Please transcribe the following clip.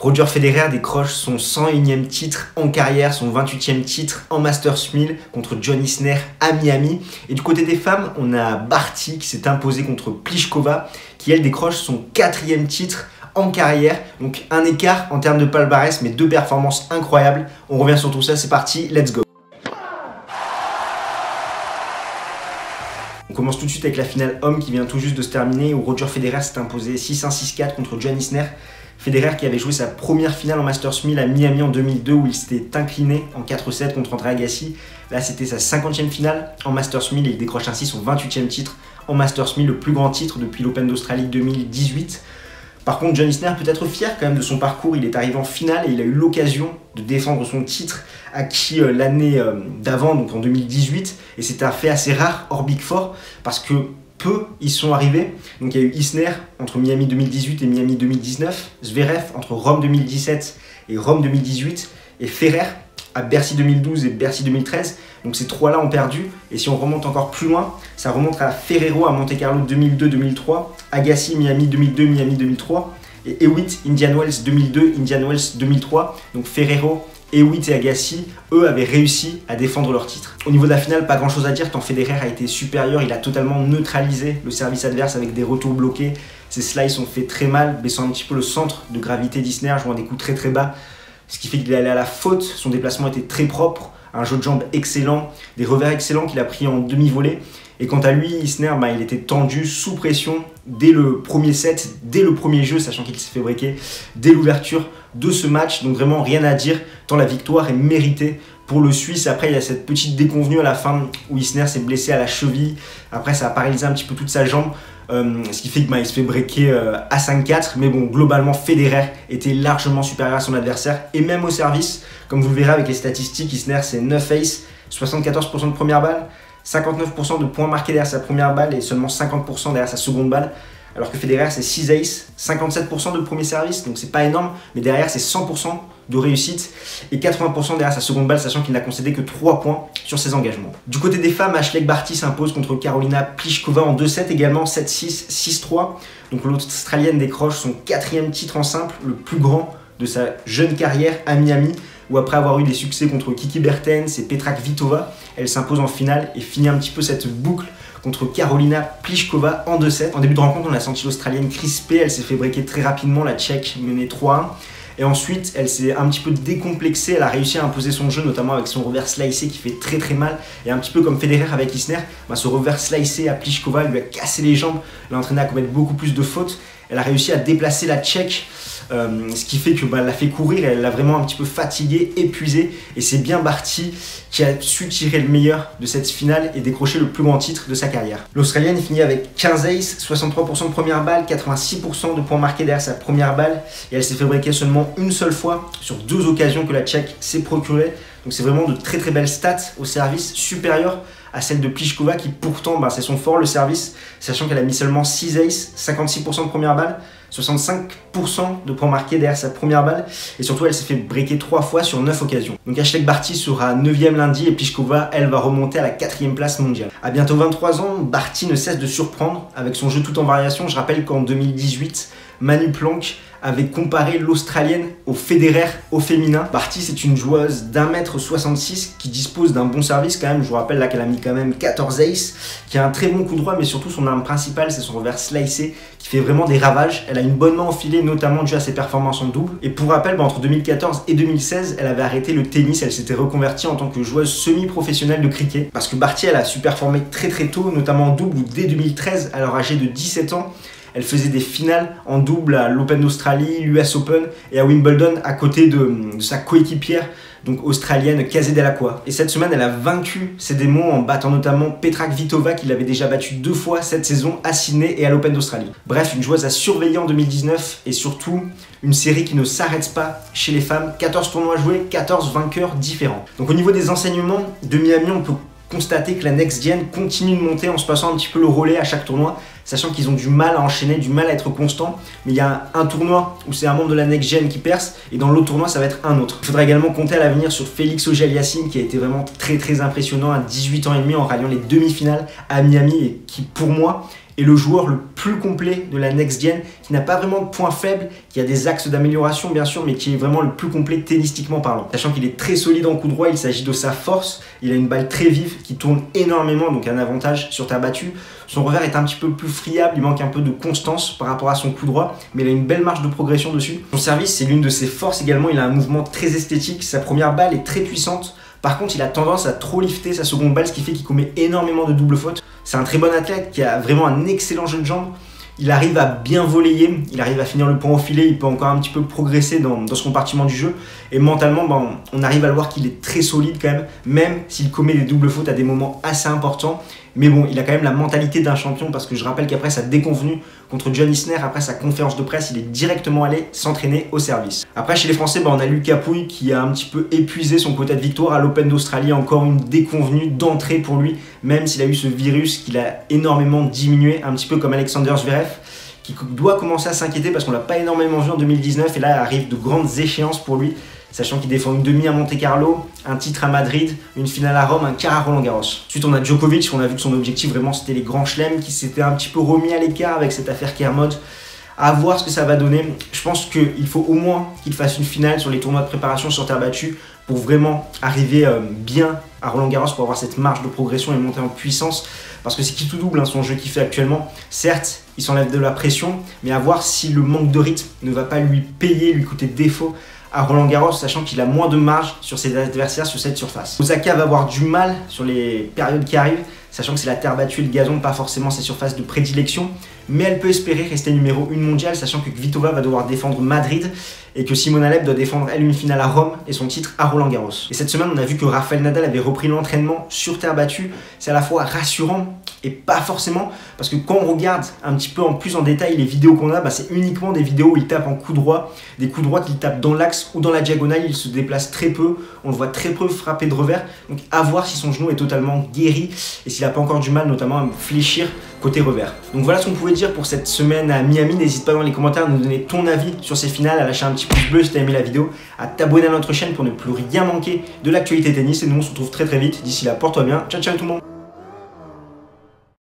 Roger Federer décroche son 101e titre en carrière, son 28e titre en Masters 1000 contre John Isner à Miami. Et du côté des femmes, on a Barty qui s'est imposée contre Pliskova, qui elle décroche son 4e titre en carrière. Donc un écart en termes de palmarès, mais 2 performances incroyables. On revient sur tout ça, c'est parti, let's go. On commence tout de suite avec la finale homme qui vient tout juste de se terminer où Roger Federer s'est imposé 6-1, 6-4 contre John Isner. Federer qui avait joué sa première finale en Masters 1000 à Miami en 2002 où il s'était incliné en 4-7 contre Andre Agassi. Là c'était sa 50e finale en Masters 1000 et il décroche ainsi son 28e titre en Masters 1000, le plus grand titre depuis l'Open d'Australie 2018. Par contre, John Isner peut être fier quand même de son parcours. Il est arrivé en finale et il a eu l'occasion de défendre son titre acquis l'année d'avant, donc en 2018. Et c'est un fait assez rare hors Big Four parce que peu y sont arrivés. Donc il y a eu Isner entre Miami 2018 et Miami 2019, Zverev entre Rome 2017 et Rome 2018, et Ferrer à Bercy 2012 et Bercy 2013. Donc ces trois-là ont perdu. Et si on remonte encore plus loin, ça remonte à Ferrero à Monte-Carlo 2002-2003, Agassi Miami 2002, Miami 2003, et Hewitt Indian Wells 2002, Indian Wells 2003. Donc Ferrero, Hewitt et Agassi, eux, avaient réussi à défendre leur titre. Au niveau de la finale, pas grand chose à dire tant Federer a été supérieur. Il a totalement neutralisé le service adverse avec des retours bloqués. Ses slices ont fait très mal, baissant un petit peu le centre de gravité d'Isner, jouant des coups très très bas. Ce qui fait qu'il est allé à la faute, son déplacement était très propre, un jeu de jambes excellent, des revers excellents qu'il a pris en demi-volée. Et quant à lui, Isner, il était tendu, sous pression, dès le premier set, dès le premier jeu, sachant qu'il s'est fait breaker dès l'ouverture de ce match. Donc vraiment rien à dire, tant la victoire est méritée pour le Suisse. Après, il y a cette petite déconvenue à la fin où Isner s'est blessé à la cheville. Après, ça a paralysé un petit peu toute sa jambe. Ce qui fait qu'il se fait breaker à 5-4. Mais bon, globalement, Federer était largement supérieur à son adversaire. Et même au service, comme vous le verrez avec les statistiques, Isner, c'est 9 aces, 74% de première balle, 59% de points marqués derrière sa première balle et seulement 50% derrière sa seconde balle. Alors que Federer, c'est 6 aces, 57% de premier service, donc c'est pas énorme, mais derrière, c'est 100% de réussite et 80% derrière sa seconde balle, sachant qu'il n'a concédé que 3 points sur ses engagements. Du côté des femmes, Ashleigh Barty s'impose contre Karolina Pliskova en 2-7 également, 7-6, 6-3. Donc l'Australienne décroche son 4e titre en simple, le plus grand de sa jeune carrière à Miami, où après avoir eu des succès contre Kiki Bertens et Petra Kvitova, elle s'impose en finale et finit un petit peu cette boucle contre Karolina Pliskova en 2-7. En début de rencontre, on a senti l'Australienne crispée, elle s'est fait breaker très rapidement, la Tchèque menait 3-1. Et ensuite, elle s'est un petit peu décomplexée, elle a réussi à imposer son jeu, notamment avec son revers slicé qui fait très très mal. Et un petit peu comme Federer avec Isner, ce revers slicé à Pliskova lui a cassé les jambes, l'a entraîné à commettre beaucoup plus de fautes. Elle a réussi à déplacer la Tchèque, ce qui fait qu'elle l'a fait courir, elle l'a vraiment un petit peu fatiguée, épuisée. Et c'est bien Barty qui a su tirer le meilleur de cette finale et décrocher le plus grand titre de sa carrière. L'Australienne finit avec 15 aces, 63% de première balle, 86% de points marqués derrière sa première balle. Et elle s'est fait breaker seulement une seule fois sur 2 occasions que la Tchèque s'est procurée. Donc c'est vraiment de très très belles stats au service, supérieures à celle de Pliskova qui pourtant c'est son fort le service, sachant qu'elle a mis seulement 6 aces, 56% de première balle, 65% de points marqués derrière sa première balle et surtout elle s'est fait breaker 3 fois sur 9 occasions. Donc Ashleigh Barty sera 9e lundi et Pliskova elle va remonter à la 4e place mondiale. À bientôt 23 ans, Barty ne cesse de surprendre avec son jeu tout en variation. Je rappelle qu'en 2018, Manu Planck avait comparé l'Australienne au Federer au féminin. Barty, c'est une joueuse d'1m66 qui dispose d'un bon service quand même. Je vous rappelle là qu'elle a mis quand même 14 aces, qui a un très bon coup droit, mais surtout son arme principale, c'est son revers slicé qui fait vraiment des ravages. Elle a une bonne main enfilée, notamment dû à ses performances en double. Et pour rappel, entre 2014 et 2016, elle avait arrêté le tennis. Elle s'était reconvertie en tant que joueuse semi-professionnelle de cricket. Parce que Barty, elle a su performer très très tôt, notamment en double, où dès 2013, alors âgée de 17 ans, elle faisait des finales en double à l'Open d'Australie, l'US Open et à Wimbledon à côté de sa coéquipière, donc australienne Casey Dellacqua. Et cette semaine, elle a vaincu ses démons en battant notamment Petra Kvitova qui l'avait déjà battue 2 fois cette saison à Sydney et à l'Open d'Australie. Bref, une joueuse à surveiller en 2019 et surtout une série qui ne s'arrête pas chez les femmes. 14 tournois joués, 14 vainqueurs différents. Donc au niveau des enseignements de Miami, on peut constater que la Next Gen continue de monter en se passant un petit peu le relais à chaque tournoi, sachant qu'ils ont du mal à enchaîner, du mal à être constants. Mais il y a un tournoi où c'est un membre de la Next Gen qui perce, et dans l'autre tournoi, ça va être un autre. Il faudra également compter à l'avenir sur Félix Auger-Aliassime, qui a été vraiment très très impressionnant à 18 ans et demi en ralliant les demi-finales à Miami, et qui pour moi est le joueur le plus complet de la next-gen, qui n'a pas vraiment de points faibles, qui a des axes d'amélioration bien sûr, mais qui est vraiment le plus complet tennistiquement parlant. Sachant qu'il est très solide en coup droit, il s'agit de sa force, il a une balle très vive qui tourne énormément, donc un avantage sur terre battue. Son revers est un petit peu plus friable, il manque un peu de constance par rapport à son coup droit, mais il a une belle marge de progression dessus. Son service, c'est l'une de ses forces également, il a un mouvement très esthétique, sa première balle est très puissante. Par contre, il a tendance à trop lifter sa seconde balle, ce qui fait qu'il commet énormément de doubles fautes. C'est un très bon athlète qui a vraiment un excellent jeu de jambes. Il arrive à bien voleyer, il arrive à finir le point au filet, il peut encore un petit peu progresser dans ce compartiment du jeu. Et mentalement, on arrive à le voir qu'il est très solide quand même s'il commet des doubles fautes à des moments assez importants. Mais bon, il a quand même la mentalité d'un champion parce que je rappelle qu'après sa déconvenue contre John Isner, après sa conférence de presse, il est directement allé s'entraîner au service. Après, chez les Français, on a Lucas Pouille qui a un petit peu épuisé son quota de victoire à l'Open d'Australie. Encore une déconvenue d'entrée pour lui, même s'il a eu ce virus qu'il a énormément diminué, un petit peu comme Alexander Zverev, qui doit commencer à s'inquiéter parce qu'on l'a pas énormément vu en 2019 et là arrivent de grandes échéances pour lui, sachant qu'il défend une demi à Monte-Carlo, un titre à Madrid, une finale à Rome, un quart à Roland-Garros. Ensuite on a Djokovic, on a vu que son objectif vraiment c'était les grands chelems, qui s'était un petit peu remis à l'écart avec cette affaire Kermode. À voir ce que ça va donner. Je pense qu'il faut au moins qu'il fasse une finale sur les tournois de préparation sur terre battue pour vraiment arriver bien à Roland-Garros, pour avoir cette marge de progression et monter en puissance. Parce que c'est qui tout double son jeu qu'il fait actuellement. Certes, il s'enlève de la pression, mais à voir si le manque de rythme ne va pas lui payer, lui coûter défaut à Roland-Garros, sachant qu'il a moins de marge sur ses adversaires sur cette surface. Osaka va avoir du mal sur les périodes qui arrivent, sachant que c'est la terre battue et le gazon, pas forcément ses surfaces de prédilection, mais elle peut espérer rester numéro 1 mondial, sachant que Kvitova va devoir défendre Madrid et que Simona Halep doit défendre elle une finale à Rome et son titre à Roland-Garros. Et cette semaine, on a vu que Rafael Nadal avait repris l'entraînement sur terre battue. C'est à la fois rassurant et pas forcément, parce que quand on regarde un petit peu en plus en détail les vidéos qu'on a, c'est uniquement des vidéos où il tape en coup droit, des coups droits qu'il tape dans l'axe ou dans la diagonale, il se déplace très peu, on le voit très peu frapper de revers, donc à voir si son genou est totalement guéri et s'il n'a pas encore du mal notamment à me fléchir côté revers. Donc voilà ce qu'on pouvait dire pour cette semaine à Miami. N'hésite pas dans les commentaires à nous donner ton avis sur ces finales, à lâcher un petit pouce bleu si tu as aimé la vidéo, à t'abonner à notre chaîne pour ne plus rien manquer de l'actualité tennis, et nous on se retrouve très vite. D'ici là, porte-toi bien, ciao ciao tout le monde.